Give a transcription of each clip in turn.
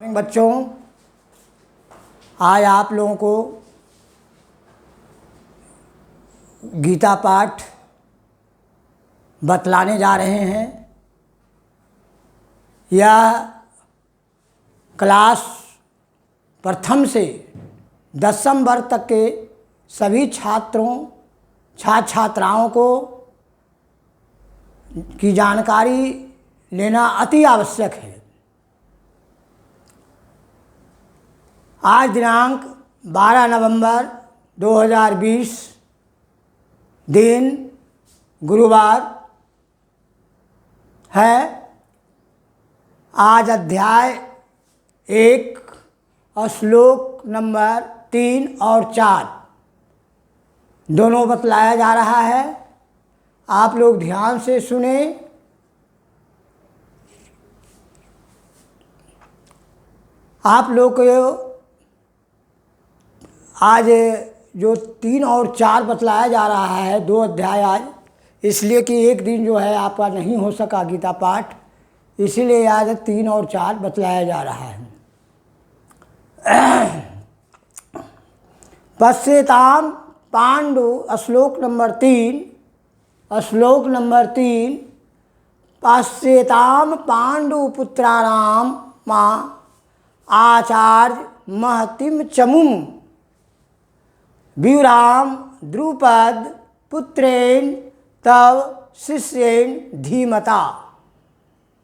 बच्चों, आज आप लोगों को गीता पाठ बतलाने जा रहे हैं। यह क्लास प्रथम से 10वीं वर्ग तक के सभी छात्राओं को की जानकारी लेना अति आवश्यक है। आज दिनांक 12 नवंबर 2020 दिन गुरुवार है। आज अध्याय 1 और श्लोक नंबर 3 और 4 दोनों बतलाया जा रहा है। आप लोग ध्यान से सुने। आप लोग को आज जो 3 और 4 बतलाया जा रहा है, 2 अध्याय आज, इसलिए कि एक दिन जो है आपका नहीं हो सका गीता पाठ, इसीलिए आज 3 और 4 बतलाया जा रहा है। पश्येताम पांडु श्लोक नंबर 3 पश्येताम पांडु पुत्राणाम माँ आचार्य महतिम चमुम व्यूराम द्रुपद पुत्रेण तव शिष्येण धीमता।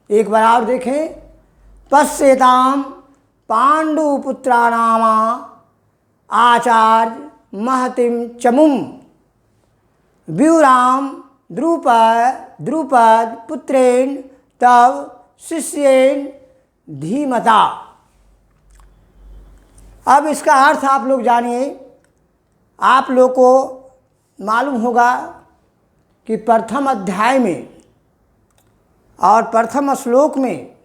एक बार और देखें। पश्येताम पांडु पुत्राणाम आचार्य महतिम चमुम व्यूराम द्रुपद पुत्रेण तव शिष्येण धीमता। अब इसका अर्थ आप लोग जानिए। आप लोग को मालूम होगा कि प्रथम अध्याय में और प्रथम श्लोक में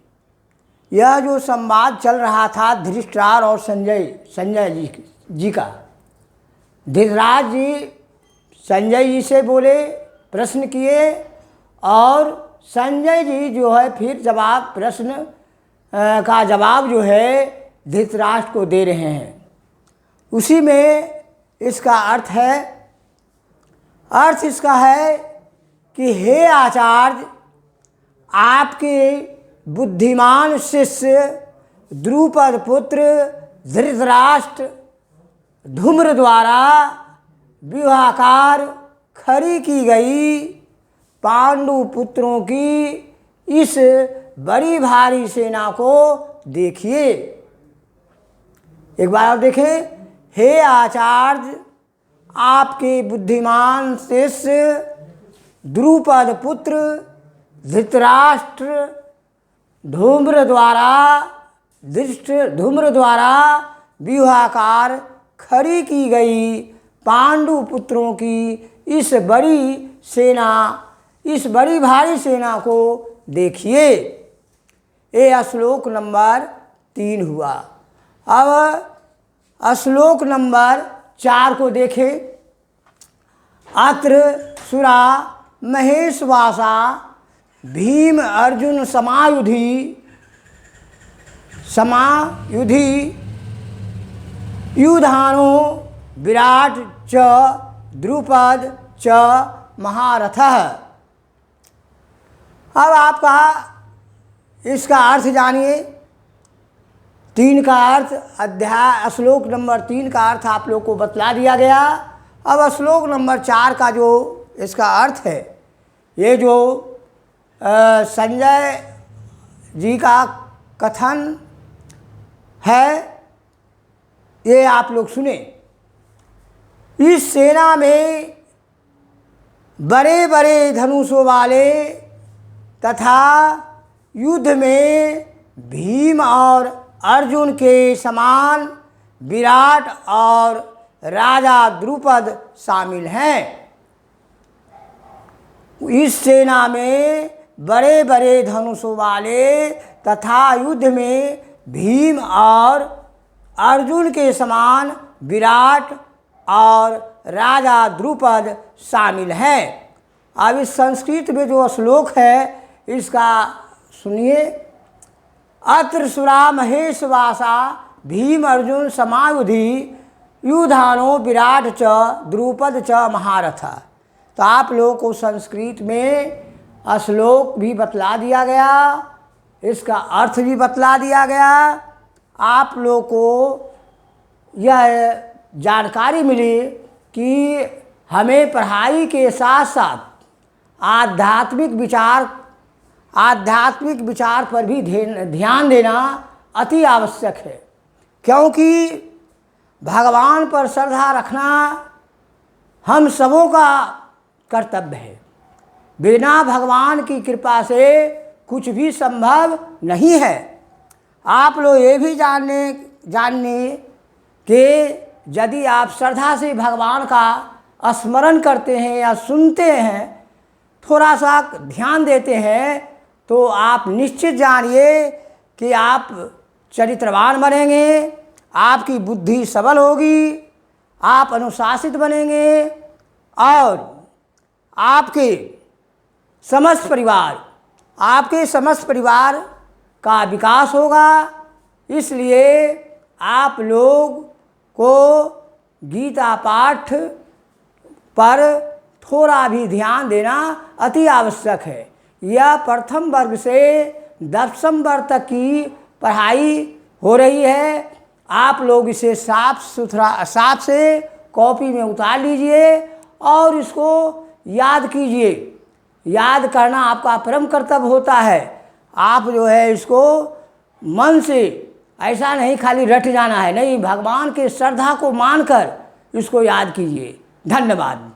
यह जो संवाद चल रहा था धृतराष्ट्र और संजय जी का। धृतराष्ट्र जी संजय जी से बोले, प्रश्न किए, और संजय जी जो है फिर प्रश्न का जवाब जो है धृतराष्ट्र को दे रहे हैं। उसी में इसका अर्थ इसका है कि हे आचार्य, आपके बुद्धिमान शिष्य द्रुपद पुत्र धृतराष्ट्र धूम्र द्वारा विवाहकार खड़ी की गई पांडु पुत्रों की इस बड़ी भारी सेना को देखिए। एक बार आप देखें। हे आचार्य, आपके बुद्धिमान शिष्य द्रुपद पुत्र धृतराष्ट्र धूम्र द्वारा विवाहकार खड़ी की गई पांडु पुत्रों की इस बड़ी भारी सेना को देखिए। ये श्लोक नंबर 3 हुआ। अब श्लोक नंबर 4 को देखें। अत्र सुरा महेशवासा भीम अर्जुन समायुधि युधानो विराट च द्रुपद च महारथः। अब आपका इसका अर्थ जानिए। 3 का अर्थ श्लोक नंबर 3 का अर्थ आप लोग को बतला दिया गया। अब श्लोक नंबर 4 का जो इसका अर्थ है, ये जो संजय जी का कथन है, ये आप लोग सुने। इस सेना में बड़े बड़े धनुषों वाले तथा युद्ध में भीम और अर्जुन के समान विराट और राजा द्रुपद शामिल हैं। इस सेना में बड़े बड़े धनुषों वाले तथा युद्ध में भीम और अर्जुन के समान विराट और राजा द्रुपद शामिल हैं। अब इस संस्कृत में जो श्लोक है इसका सुनिए। अत्र सुरा महेश वासा भीम अर्जुन समायुधि युधानो विराट च द्रुपद च महारथ। तो आप लोगों को संस्कृत में श्लोक भी बतला दिया गया, इसका अर्थ भी बतला दिया गया। आप लोगों को यह जानकारी मिली कि हमें पढ़ाई के साथ साथ आध्यात्मिक विचार पर भी ध्यान देना अति आवश्यक है, क्योंकि भगवान पर श्रद्धा रखना हम सबों का कर्तव्य है। बिना भगवान की कृपा से कुछ भी संभव नहीं है। आप लोग ये भी जानने कि यदि आप श्रद्धा से भगवान का स्मरण करते हैं या सुनते हैं, थोड़ा सा ध्यान देते हैं, तो आप निश्चित जानिए कि आप चरित्रवान बनेंगे, आपकी बुद्धि सबल होगी, आप अनुशासित बनेंगे और आपके समस्त परिवार का विकास होगा। इसलिए आप लोग को गीता पाठ पर थोड़ा भी ध्यान देना अति आवश्यक है। यह प्रथम वर्ग से 10वें वर्ग तक की पढ़ाई हो रही है। आप लोग इसे साफ से कॉपी में उतार लीजिए और इसको याद कीजिए। याद करना आपका परम कर्तव्य होता है। आप जो है इसको मन से ऐसा नहीं खाली रट जाना है, नहीं, भगवान के श्रद्धा को मानकर इसको याद कीजिए। धन्यवाद।